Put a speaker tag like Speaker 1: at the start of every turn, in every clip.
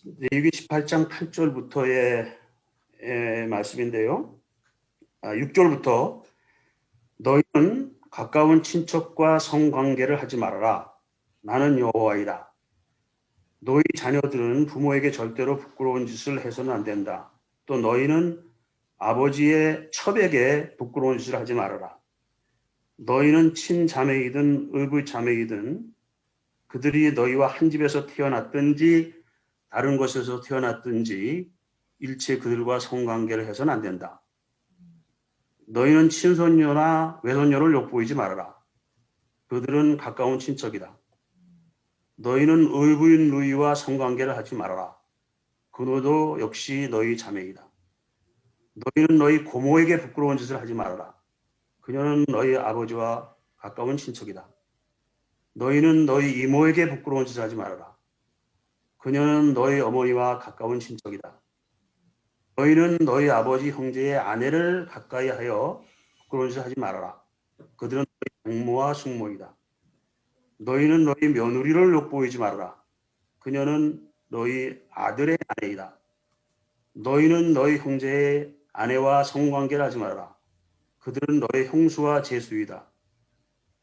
Speaker 1: 레위기 18장 8절부터의 말씀인데요. 6절부터 너희는 가까운 친척과 성관계를 하지 말아라. 나는 여호와이다. 너희 자녀들은 부모에게 절대로 부끄러운 짓을 해서는 안 된다. 또 너희는 아버지의 첩에게 부끄러운 짓을 하지 말아라. 너희는 친자매이든 의붓자매이든 그들이 너희와 한 집에서 태어났든지 다른 곳에서 태어났든지 일체 그들과 성관계를 해서는 안 된다. 너희는 친손녀나 외손녀를 욕보이지 말아라. 그들은 가까운 친척이다. 너희는 의부인 누이와 성관계를 하지 말아라. 그들도 역시 너희 자매이다. 너희는 너희 고모에게 부끄러운 짓을 하지 말아라. 그녀는 너희 아버지와 가까운 친척이다. 너희는 너희 이모에게 부끄러운 짓을 하지 말아라. 그녀는 너희 어머니와 가까운 친척이다. 너희는 너희 아버지 형제의 아내를 가까이 하여 부끄러운 짓을 하지 말아라. 그들은 너희 장모와 숙모이다. 너희는 너희 며느리를 욕보이지 말아라. 그녀는 너희 아들의 아내이다. 너희는 너희 형제의 아내와 성관계를 하지 말아라. 그들은 너희 형수와 제수이다.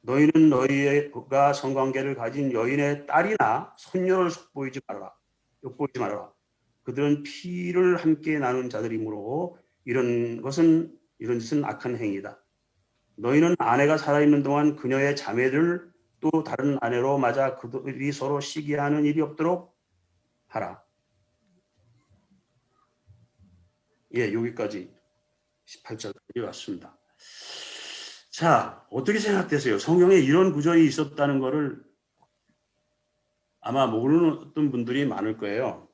Speaker 1: 너희는 너희가 성관계를 가진 여인의 딸이나 손녀를 욕보이지 말아라. 그들은 피를 함께 나눈 자들이므로 이런 짓은 악한 행위다. 너희는 아내가 살아있는 동안 그녀의 자매를 또 다른 아내로 맞아 그들이 서로 시기하는 일이 없도록 하라. 여기까지 18절까지 왔습니다. 자, 어떻게 생각되세요? 성경에 이런 구절이 있었다는 것을 아마 모르는 분들이 많을 거예요.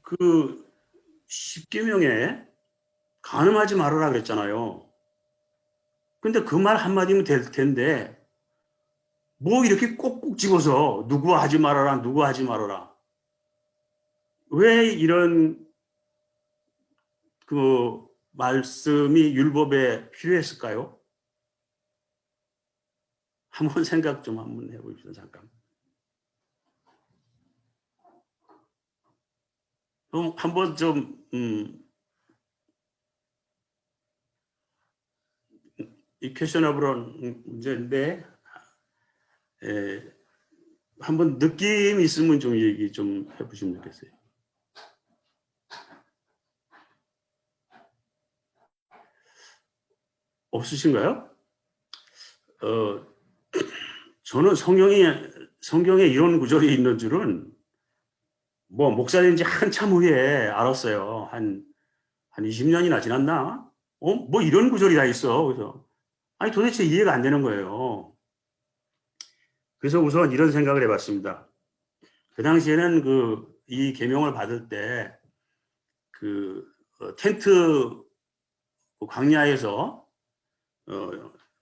Speaker 1: 그 십계명에 간음하지 말아라 그랬잖아요. 근데 그 말 한마디면 될 텐데 뭐 이렇게 꼭꼭 집어서 누구 하지 말아라, 누구 하지 말아라. 왜 이런 그 말씀이 율법에 필요했을까요? 한번 생각 좀 한번 해보십시오. 잠깐. 한번 좀 이 퀘셔너블한 문제인데 한번 느낌이 있으면 좀 얘기 좀 해보시면 좋겠어요. 없으신가요? 저는 성경에 이런 구절이 있는 줄은 뭐 목사된 지 한참 후에 알았어요. 한 20년이나 지났나? 뭐 이런 구절이 다 있어. 그래서 아니 도대체 이해가 안 되는 거예요. 그래서 우선 이런 생각을 해봤습니다. 그 당시에는 이 계명을 받을 때 텐트 광야에서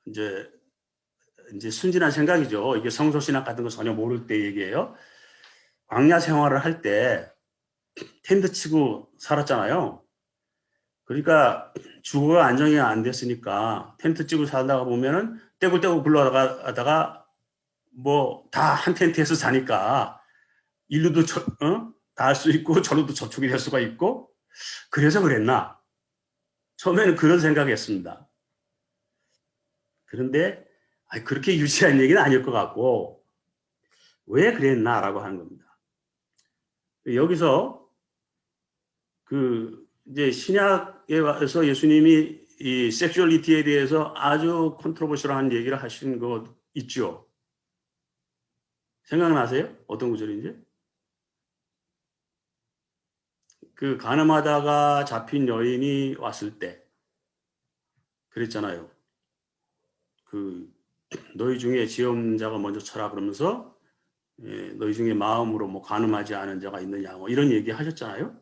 Speaker 1: 이제 순진한 생각이죠. 이게 성서신학 같은 거 전혀 모를 때 얘기예요. 광야 생활을 할 때 텐트 치고 살았잖아요. 그러니까 주거가 안정이 안 됐으니까 텐트 치고 살다가 보면은 떼굴떼굴 굴러가다가 뭐 다 한 텐트에서 자니까 일루도 다 할 수 있고 저로도 접촉이 될 수가 있고 그래서 그랬나? 처음에는 그런 생각이었습니다. 그런데 그렇게 유치한 얘기는 아닐 것 같고 왜 그랬나라고 하는 겁니다. 여기서 이제 신약에 와서 예수님이 이 섹슈얼리티에 대해서 아주 컨트로버셜한 얘기를 하신 거 있죠. 생각나세요? 어떤 구절인지? 간음하다가 잡힌 여인이 왔을 때 그랬잖아요. 너희 중에 지혜 없는 자가 먼저 쳐라 그러면서 너희 중에 마음으로 뭐 간음하지 않은 자가 있느냐 뭐 이런 얘기 하셨잖아요.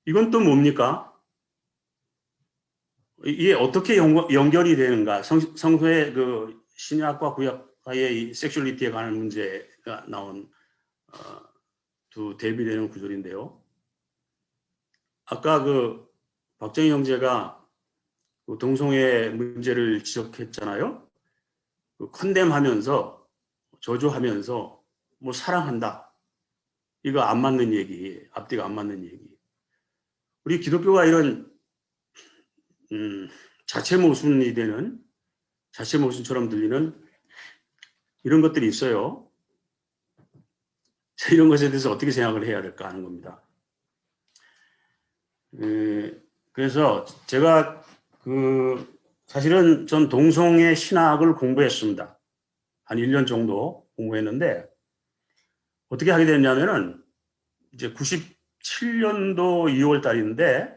Speaker 1: 이건 또 뭡니까? 이게 어떻게 연결이 되는가? 성서의 신약과 구약 사이의 이 섹슈얼리티에 관한 문제가 나온 두 대비되는 구절인데요. 아까 박정희 형제가 동성애 문제를 지적했잖아요. 컨뎀하면서 저주하면서 뭐 사랑한다. 이거 안 맞는 얘기, 앞뒤가 안 맞는 얘기. 우리 기독교가 이런 자체 모순이 되는, 자체 모순처럼 들리는 이런 것들이 있어요. 이런 것에 대해서 어떻게 생각을 해야 될까 하는 겁니다. 그래서 제가 사실은 전 동성애 신학을 공부했습니다. 한 1년 정도 공부했는데 어떻게 하게 됐냐면은 이제 97년도 2월 달인데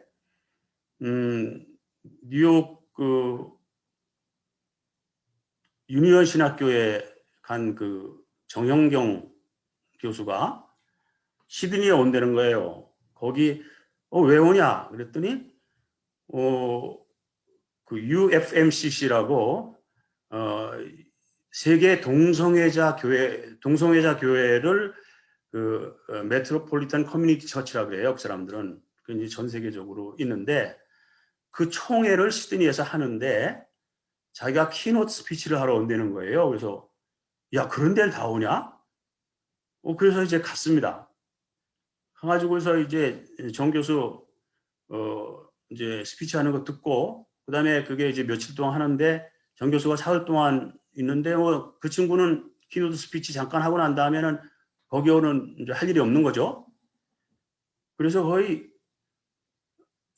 Speaker 1: 뉴욕 유니언 신학교에 간 정형경 교수가 시드니에 온다는 거예요. 거기 왜 오냐 그랬더니 UFMCC라고 세계 동성애자 교회를 메트로폴리탄 커뮤니티 처치라고 그래요. 그 사람들은 이제 전 세계적으로 있는데 그 총회를 시드니에서 하는데 자기가 키노트 스피치를 하러 온다는 거예요. 그래서 야 그런 데를 다 오냐? 그래서 이제 갔습니다. 가가지고서 이제 정 교수 이제 스피치 하는 거 듣고 그다음에 그게 이제 며칠 동안 하는데 정 교수가 사흘 동안 있는데 그 친구는 키노트 스피치 잠깐 하고 난 다음에는 거기 오는 이제 할 일이 없는 거죠. 그래서 거의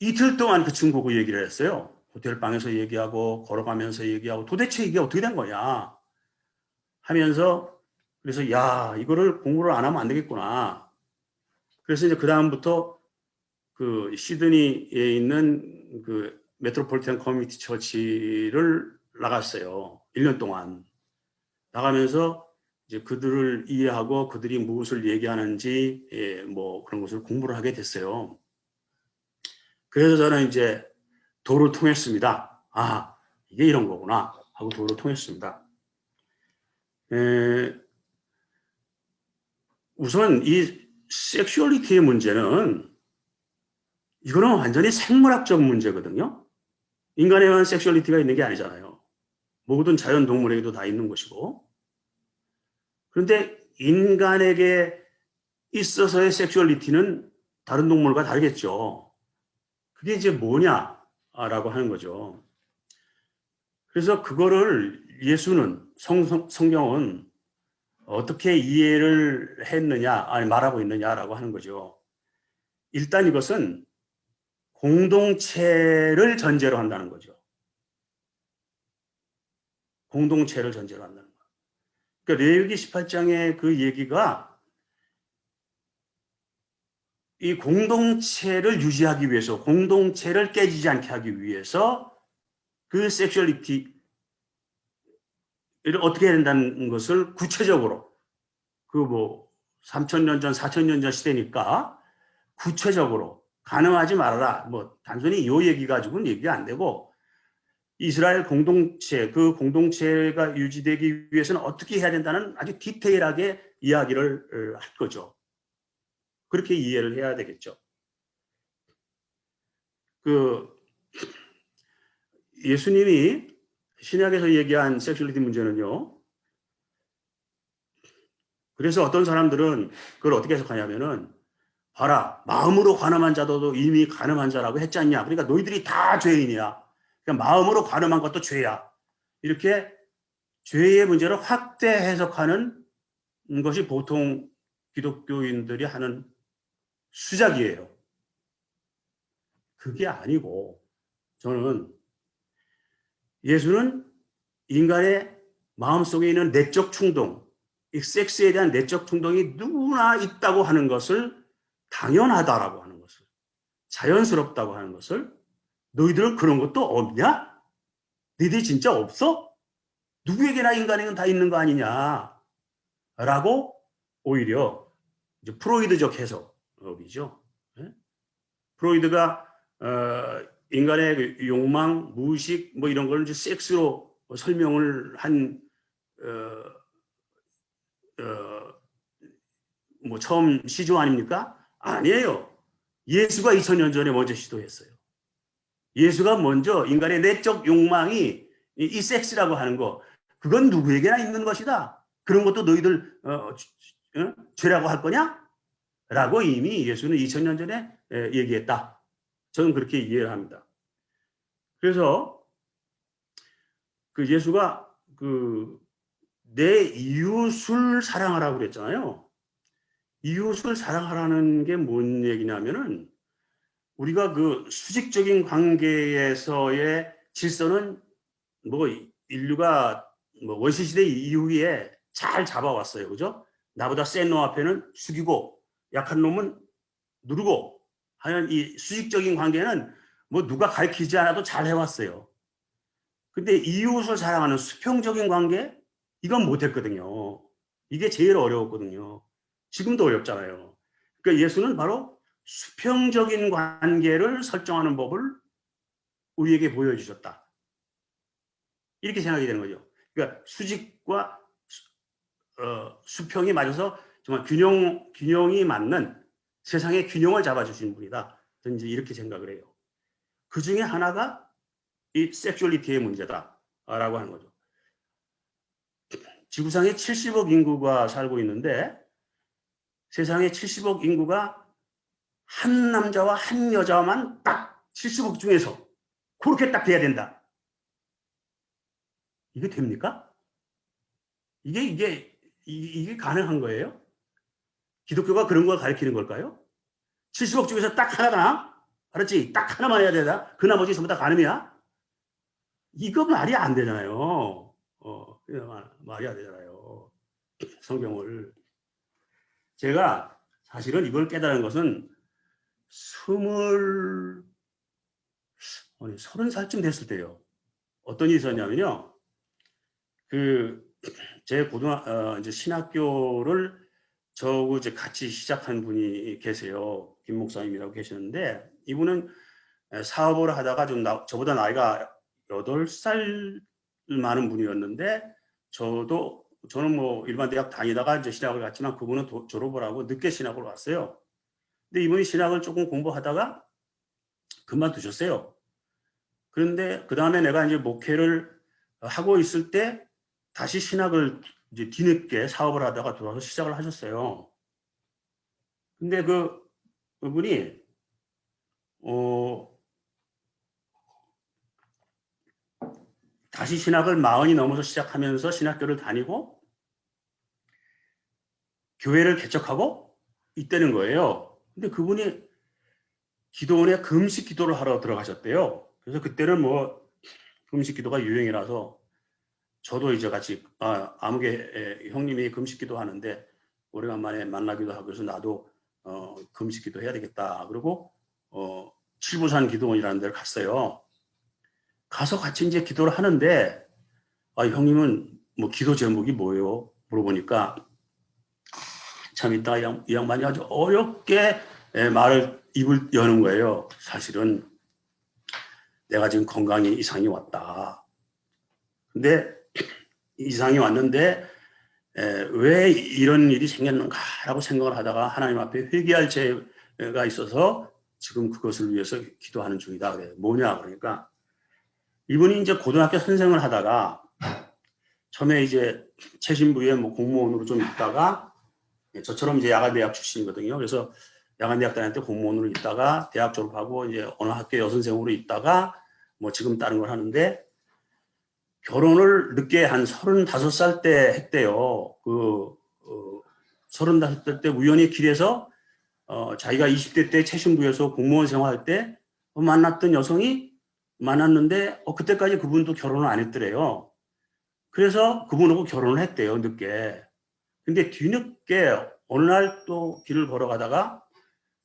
Speaker 1: 이틀 동안 그 친구 보고 얘기를 했어요. 호텔 방에서 얘기하고 걸어가면서 얘기하고 도대체 이게 어떻게 된 거냐 하면서 그래서 야 이거를 공부를 안 하면 안 되겠구나. 그래서 이제 그 다음부터 그 시드니에 있는 그 메트로폴리탄 커뮤니티 처치를 나갔어요. 1년 동안 나가면서 이제 그들을 이해하고 그들이 무엇을 얘기하는지 뭐 그런 것을 공부를 하게 됐어요. 그래서 저는 이제 도를 통했습니다. 아 이게 이런 거구나 하고 도를 통했습니다. 우선 이 섹슈얼리티의 문제는 이거는 완전히 생물학적 문제거든요. 인간에만 섹슈얼리티가 있는 게 아니잖아요. 모든 자연 동물에게도 다 있는 것이고. 그런데 인간에게 있어서의 섹슈얼리티는 다른 동물과 다르겠죠. 그게 이제 뭐냐라고 하는 거죠. 그래서 그거를 예수는 성경은 어떻게 이해를 했느냐, 아니 말하고 있느냐라고 하는 거죠. 일단 이것은 공동체를 전제로 한다는 거죠. 공동체를 전제로 한다는 거. 그러니까 레위기 18장의 그 얘기가 이 공동체를 유지하기 위해서, 공동체를 깨지지 않게 하기 위해서 그 섹슈얼리티를 어떻게 해야 된다는 것을 구체적으로 3,000년 전, 4,000년 전 시대니까 구체적으로 가능하지 말아라. 뭐 단순히 이 얘기 가지고는 얘기가 안 되고 이스라엘 공동체, 그 공동체가 유지되기 위해서는 어떻게 해야 된다는 아주 디테일하게 이야기를 할 거죠. 그렇게 이해를 해야 되겠죠. 예수님이 신약에서 얘기한 섹슈얼리티 문제는요. 그래서 어떤 사람들은 그걸 어떻게 해석하냐면은 봐라 마음으로 간음한 자도 이미 간음한 자라고 했지 않냐. 그러니까 너희들이 다 죄인이야. 그러니까 마음으로 간음한 것도 죄야. 이렇게 죄의 문제를 확대 해석하는 것이 보통 기독교인들이 하는 수작이에요. 그게 아니고 저는 예수는 인간의 마음속에 있는 내적 충동, 이 섹스에 대한 내적 충동이 누구나 있다고 하는 것을 당연하다라고 하는 것을, 자연스럽다고 하는 것을 너희들은 그런 것도 없냐? 너희들이 진짜 없어? 누구에게나 인간에게는 다 있는 거 아니냐? 라고 오히려 이제 프로이드적 해석이죠. 프로이드가 인간의 욕망, 무의식 뭐 이런 걸 이제 섹스로 설명을 한 뭐 처음 시조 아닙니까? 아니에요. 예수가 2000년 전에 먼저 시도했어요. 예수가 먼저 인간의 내적 욕망이 이 섹스라고 하는 거, 그건 누구에게나 있는 것이다. 그런 것도 너희들 죄라고 할 거냐? 라고 이미 예수는 2000년 전에 얘기했다. 저는 그렇게 이해를 합니다. 그래서 그 예수가 내 이웃을 사랑하라고 그랬잖아요. 이웃을 사랑하라는 게 뭔 얘기냐면은 우리가 그 수직적인 관계에서의 질서는 뭐 인류가 뭐 원시시대 이후에 잘 잡아왔어요. 그죠? 나보다 센 놈 앞에는 숙이고 약한 놈은 누르고 하는 이 수직적인 관계는 뭐 누가 가르치지 않아도 잘 해왔어요. 근데 이웃을 사랑하는 수평적인 관계? 이건 못했거든요. 이게 제일 어려웠거든요. 지금도 어렵잖아요. 그러니까 예수는 바로 수평적인 관계를 설정하는 법을 우리에게 보여주셨다. 이렇게 생각이 되는 거죠. 그러니까 수직과 수평이 맞아서 정말 균형이 맞는 세상의 균형을 잡아주신 분이다. 저는 이제 이렇게 생각을 해요. 그 중에 하나가 이 섹슈얼리티의 문제다라고 하는 거죠. 지구상에 70억 인구가 살고 있는데 세상에 70억 인구가 한 남자와 한 여자만 딱 70억 중에서 그렇게 딱 돼야 된다. 이게 됩니까? 이게 가능한 거예요? 기독교가 그런 걸 가르치는 걸까요? 70억 중에서 딱 하나가, 알았지? 딱 하나만 해야 되다. 그 나머지 전부 다 가늠이야? 이거 말이 안 되잖아요. 말이 안 되잖아요. 성경을. 제가 사실은 이걸 깨달은 것은 30살쯤 됐을 때요. 어떤 일이 있었냐면요. 제 이제 신학교를 저하고 이제 같이 시작한 분이 계세요. 김 목사님이라고 계시는데, 이분은 사업을 하다가 저보다 나이가 8살 많은 분이었는데, 저는 뭐 일반 대학 다니다가 이제 신학을 갔지만 그분은 졸업을 하고 늦게 신학을 왔어요. 근데 이분이 신학을 조금 공부하다가 그만두셨어요. 그런데 그 다음에 내가 이제 목회를 하고 있을 때 다시 신학을 이제 뒤늦게 사업을 하다가 들어와서 시작을 하셨어요. 근데 그분이 다시 신학을 40이 넘어서 시작하면서 신학교를 다니고 교회를 개척하고 있다는 거예요. 근데 그분이 기도원에 금식 기도를 하러 들어가셨대요. 그래서 그때는 뭐 금식 기도가 유행이라서 저도 이제 같이 아무개 형님이 금식 기도 하는데 오래간만에 만나기도 하고 그래서 나도 금식 기도 해야 되겠다. 그리고 칠부산 기도원이라는 데를 갔어요. 가서 같이 이제 기도를 하는데 형님은 뭐 기도 제목이 뭐예요? 물어보니까 참 이따 이 양반이 아주 어렵게 입을 여는 거예요. 사실은 내가 지금 건강에 이상이 왔다. 근데 이상이 왔는데 왜 이런 일이 생겼는가라고 생각을 하다가 하나님 앞에 회개할 죄가 있어서 지금 그것을 위해서 기도하는 중이다. 그래. 뭐냐 그러니까 이분이 이제 고등학교 선생을 하다가 처음에 이제 최신부에 뭐 공무원으로 좀 있다가 저처럼 이제 야간대학 출신이거든요. 그래서 야간대학 다닐 때 공무원으로 있다가 대학 졸업하고 이제 어느 학교 여선생으로 있다가 뭐 지금 다른 걸 하는데 결혼을 늦게 한 35살 때 했대요. 35살 때 우연히 길에서 자기가 20대 때 최신부에서 공무원 생활할 때 만났던 여성이 만났는데 그때까지 그분도 결혼을 안 했더래요. 그래서 그분하고 결혼을 했대요. 늦게. 근데 뒤늦게 어느 날 또 길을 걸어가다가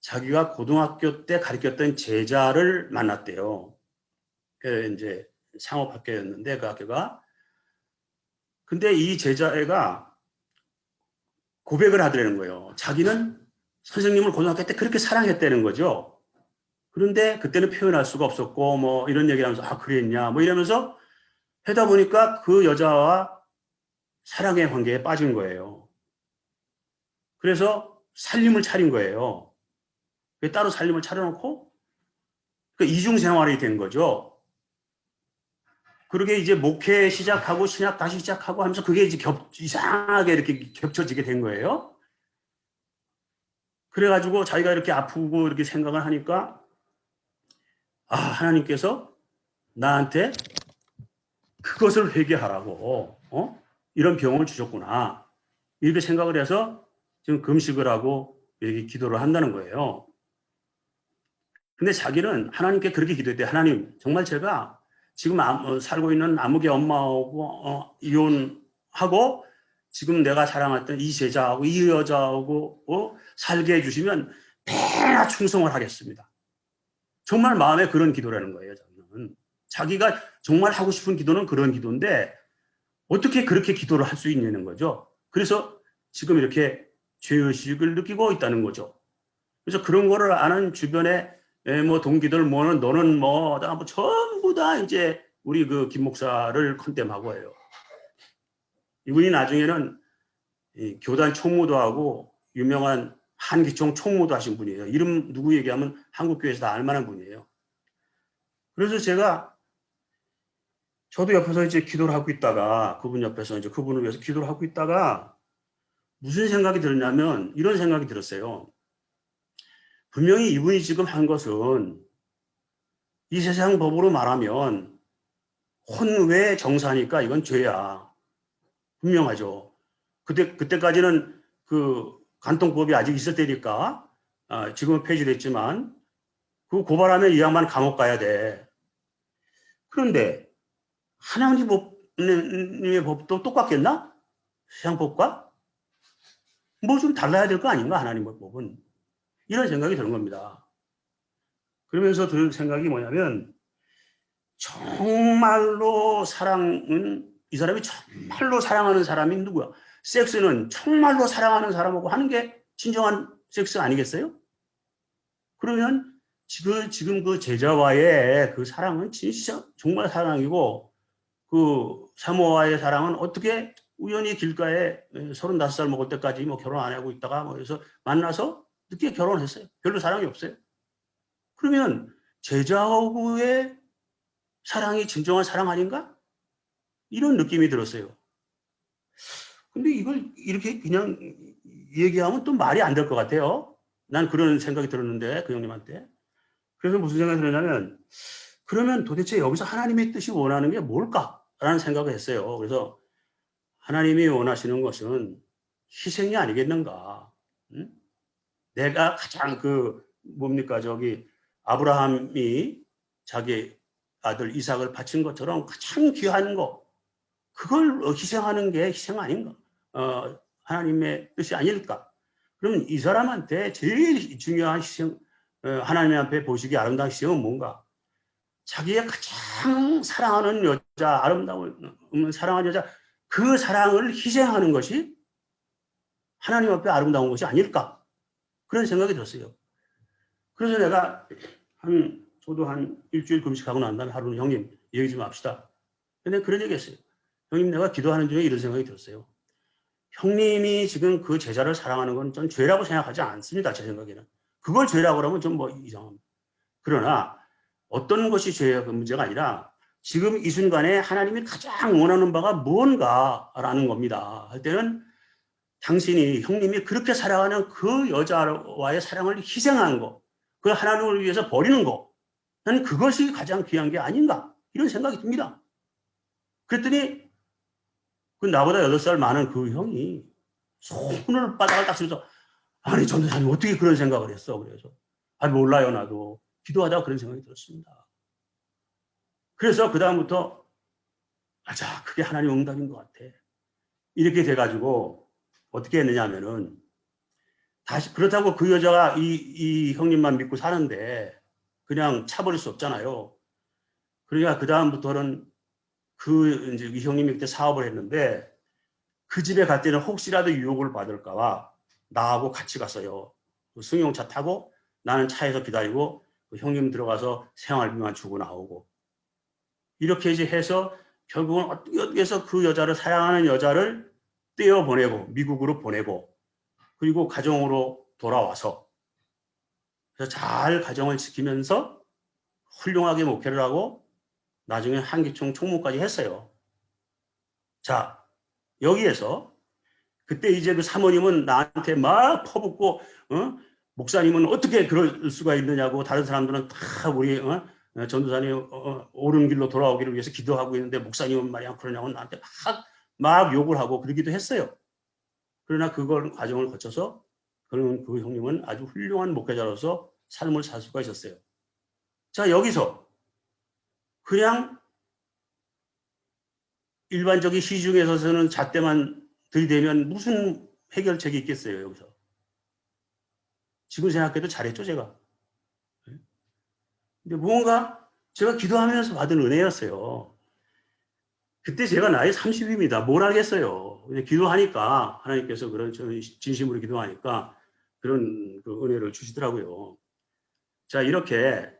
Speaker 1: 자기가 고등학교 때 가르쳤던 제자를 만났대요. 그 이제 상업학교였는데 그 학교가. 근데 이 제자애가 고백을 하더라는 거예요. 자기는 선생님을 고등학교 때 그렇게 사랑했다는 거죠. 그런데 그때는 표현할 수가 없었고 뭐 이런 얘기를 하면서 그랬냐 뭐 이러면서 하다 보니까 그 여자와 사랑의 관계에 빠진 거예요. 그래서 살림을 차린 거예요. 따로 살림을 차려놓고 이중 생활이 된 거죠. 그러게 이제 목회 시작하고 신학 다시 시작하고 하면서 그게 이제 이상하게 이렇게 겹쳐지게 된 거예요. 그래가지고 자기가 이렇게 아프고 이렇게 생각을 하니까 아, 하나님께서 나한테 그것을 회개하라고 이런 병을 주셨구나. 이렇게 생각을 해서 지금 금식을 하고 이렇게 기도를 한다는 거예요. 근데 자기는 하나님께 그렇게 기도했대. 하나님, 정말 제가 지금 살고 있는 아무개 엄마하고 이혼하고 지금 내가 사랑했던 이 제자하고 이 여자하고 살게 해주시면 매나 충성을 하겠습니다. 정말 마음에 그런 기도라는 거예요. 자기는. 자기가 정말 하고 싶은 기도는 그런 기도인데 어떻게 그렇게 기도를 할 수 있냐는 거죠. 그래서 지금 이렇게 죄의식을 느끼고 있다는 거죠. 그래서 그런 거를 아는 주변에 뭐 동기들 뭐는 너는 뭐 전부 다 이제 우리 그 김 목사를 컨demn하고 해요. 이분이 나중에는 교단 총무도 하고 유명한 한기총 총무도 하신 분이에요. 이름 누구 얘기하면 한국교회에서 다 알만한 분이에요. 그래서 저도 옆에서 이제 기도를 하고 있다가 그분 옆에서 이제 그분을 위해서 기도를 하고 있다가 무슨 생각이 들었냐면 이런 생각이 들었어요. 분명히 이분이 지금 한 것은 이 세상 법으로 말하면 혼외 정사니까 이건 죄야. 분명하죠. 그때까지는 그 간통법이 아직 있을 때니까 지금은 폐지됐지만 그 고발하면 이 양반 감옥 가야 돼. 그런데 하나님의 법도 똑같겠나? 세상 법과? 뭐 좀 달라야 될 거 아닌가? 하나님의 법은. 이런 생각이 드는 겁니다. 그러면서 들 생각이 뭐냐면 정말로 사랑은 이 사람이 정말로 사랑하는 사람이 누구야? 섹스는 정말로 사랑하는 사람하고 하는 게 진정한 섹스 아니겠어요? 그러면 지금 그 제자와의 그 사랑은 진짜 정말 사랑이고 그 사모와의 사랑은 어떻게 우연히 길가에 35살 먹을 때까지 뭐 결혼 안 하고 있다가 뭐 그래서 만나서 늦게 결혼했어요. 별로 사랑이 없어요. 그러면 제자하고의 사랑이 진정한 사랑 아닌가? 이런 느낌이 들었어요. 근데 이걸 이렇게 그냥 얘기하면 또 말이 안 될 것 같아요. 난 그런 생각이 들었는데 그 형님한테. 그래서 무슨 생각이 들었냐면 그러면 도대체 여기서 하나님의 뜻이 원하는 게 뭘까라는 생각을 했어요. 그래서 하나님이 원하시는 것은 희생이 아니겠는가? 응? 내가 가장 뭡니까 아브라함이 자기 아들 이삭을 바친 것처럼 가장 귀한 거 그걸 희생하는 게 희생 아닌가? 하나님의 뜻이 아닐까? 그럼 이 사람한테 제일 중요한 희생, 하나님 앞에 보시기 아름다운 희생은 뭔가? 자기가 가장 사랑하는 여자, 아름다운 사랑하는 여자, 그 사랑을 희생하는 것이 하나님 앞에 아름다운 것이 아닐까? 그런 생각이 들었어요. 그래서 내가 저도 한 일주일 금식하고 난 다음에 하루는 형님 얘기 좀 합시다. 근데 그런 얘기 했어요. 형님 내가 기도하는 중에 이런 생각이 들었어요. 형님이 지금 그 제자를 사랑하는 건 전 죄라고 생각하지 않습니다. 제 생각에는. 그걸 죄라고 하면 좀 뭐 이상합니다. 그러나 어떤 것이 죄의 문제가 아니라 지금 이 순간에 하나님이 가장 원하는 바가 뭔가라는 겁니다. 할 때는 당신이 형님이 그렇게 사랑하는 그 여자와의 사랑을 희생하는 거, 그 하나님을 위해서 버리는 거, 나는 그것이 가장 귀한 게 아닌가 이런 생각이 듭니다. 그랬더니 그 나보다 8살 많은 그 형이 손을 바닥을 딱 쓰면서 아니 전도사님 어떻게 그런 생각을 했어? 그래서 몰라요 나도 기도하다가 그런 생각이 들었습니다. 그래서 그 다음부터 맞아 그게 하나님 응답인 것 같아. 이렇게 돼가지고 어떻게 했느냐 하면은 다시 그렇다고 그 여자가 이 형님만 믿고 사는데 그냥 차버릴 수 없잖아요. 그러니까 그 다음부터는 이제 이 형님이 그때 사업을 했는데 그 집에 갈 때는 혹시라도 유혹을 받을까봐 나하고 같이 갔어요. 그 승용차 타고 나는 차에서 기다리고 그 형님 들어가서 생활비만 주고 나오고 이렇게 이제 해서 결국은 어떻게 해서 그 여자를 사랑하는 여자를 떼어보내고 미국으로 보내고 그리고 가정으로 돌아와서 그래서 잘 가정을 지키면서 훌륭하게 목회를 하고 나중에 한기총 총무까지 했어요. 자 여기에서 그때 이제 그 사모님은 나한테 막 퍼붓고 목사님은 어떻게 그럴 수가 있느냐고 다른 사람들은 다 우리 전도사님 옳은 길로 돌아오기를 위해서 기도하고 있는데 목사님은 말이야 그러냐고 나한테 막 욕을 하고 그러기도 했어요. 그러나 그걸 과정을 거쳐서 그러면 그 형님은 아주 훌륭한 목회자로서 삶을 살 수가 있었어요. 자, 여기서 그냥 일반적인 시중에서는 잣대만 들이대면 무슨 해결책이 있겠어요, 여기서. 지금 생각해도 잘했죠, 제가. 근데 뭔가 제가 기도하면서 받은 은혜였어요. 그때 제가 나이 30입니다. 뭘 알겠어요. 근데 기도하니까 하나님께서 그런 진심으로 기도하니까 그런 그 은혜를 주시더라고요. 자, 이렇게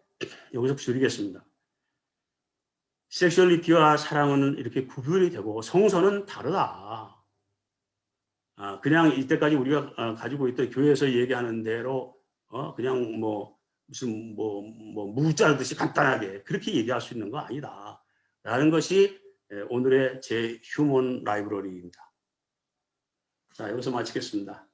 Speaker 1: 여기서 줄이겠습니다. 섹슈얼리티와 사랑은 이렇게 구별이 되고 성서는 다르다. 그냥 이때까지 우리가 가지고 있던 교회에서 얘기하는 대로 그냥 뭐 무슨 뭐 무자르듯이 간단하게 그렇게 얘기할 수 있는 거 아니다. 라는 것이 오늘의 제 휴먼 라이브러리입니다. 자, 여기서 마치겠습니다.